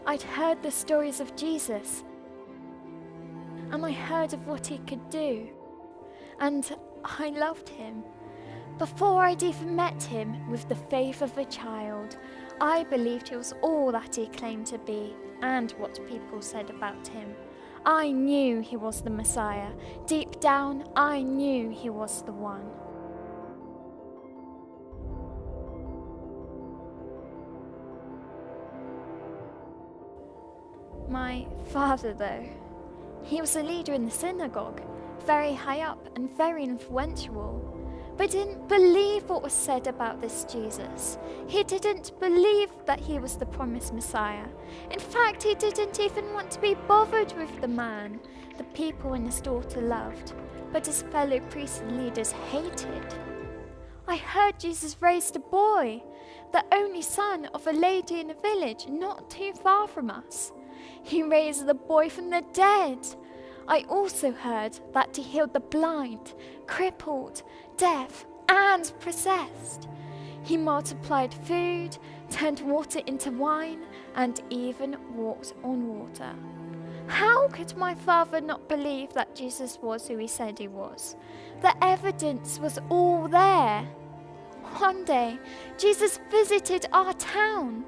I'd heard the stories of Jesus, and I heard of what he could do, and I loved him. Before I'd even met him, with the faith of a child, I believed he was all that he claimed to be and what people said about him. I knew he was the Messiah. Deep down, I knew he was the one. My father, though, he was a leader in the synagogue, very high up and very influential, but didn't believe what was said about this Jesus. He didn't believe that he was the promised Messiah. In fact, he didn't even want to be bothered with the man the people in his daughter loved, but his fellow priests and leaders hated. I heard Jesus raised a boy, the only son of a lady in a village not too far from us. He raised the boy from the dead. I also heard that he healed the blind, crippled, deaf, and possessed. He multiplied food, turned water into wine, and even walked on water. How could my father not believe that Jesus was who he said he was? The evidence was all there. One day, Jesus visited our town.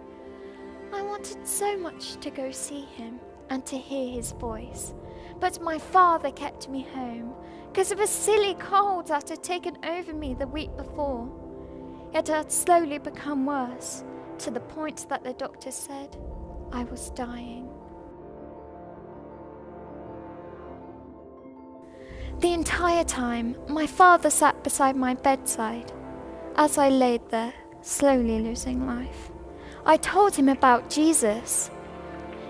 I wanted so much to go see him and to hear his voice, but my father kept me home because of a silly cold that had taken over me the week before. It had slowly become worse, to the point that the doctor said I was dying. The entire time, my father sat beside my bedside as I laid there, slowly losing life. I told him about Jesus.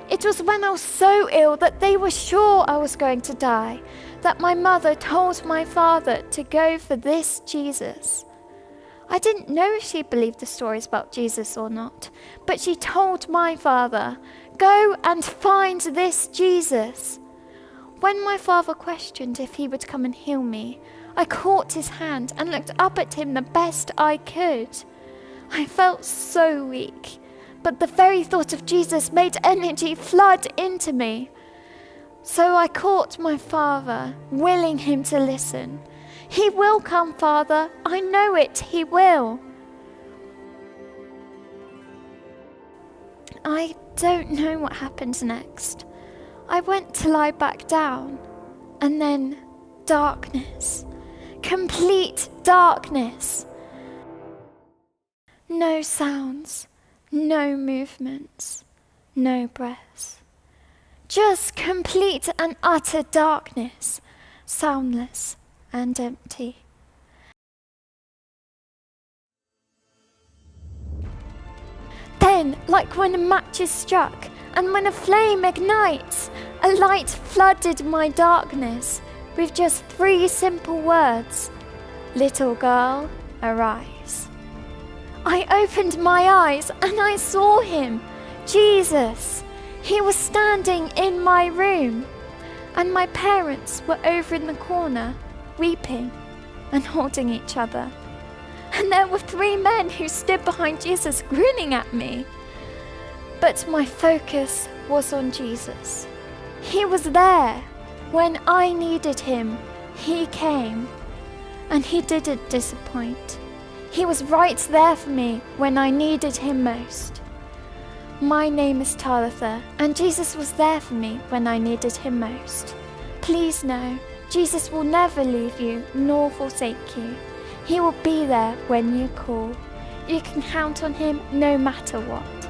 It was when I was so ill that they were sure I was going to die that my mother told my father to go for this Jesus. I didn't know if she believed the stories about Jesus or not, but she told my father, "Go and find this Jesus." When my father questioned if he would come and heal me, I caught his hand and looked up at him the best I could. I felt so weak, but the very thought of Jesus made energy flood into me. So I caught my father, willing him to listen. "He will come, Father. I know it, he will." I don't know what happened next. I went to lie back down, and then darkness. Complete darkness. No sounds, no movements, no breaths. Just complete and utter darkness, soundless and empty. Then, like when a match is struck and when a flame ignites, a light flooded my darkness with just 3 simple words: "Little girl, arise." I opened my eyes and I saw him, Jesus. He was standing in my room, and my parents were over in the corner, weeping and holding each other. And there were 3 men who stood behind Jesus grinning at me. But my focus was on Jesus. He was there. When I needed him, he came. And he didn't disappoint. He was right there for me when I needed him most. My name is Talitha, and Jesus was there for me when I needed him most. Please know, Jesus will never leave you nor forsake you. He will be there when you call. You can count on him no matter what.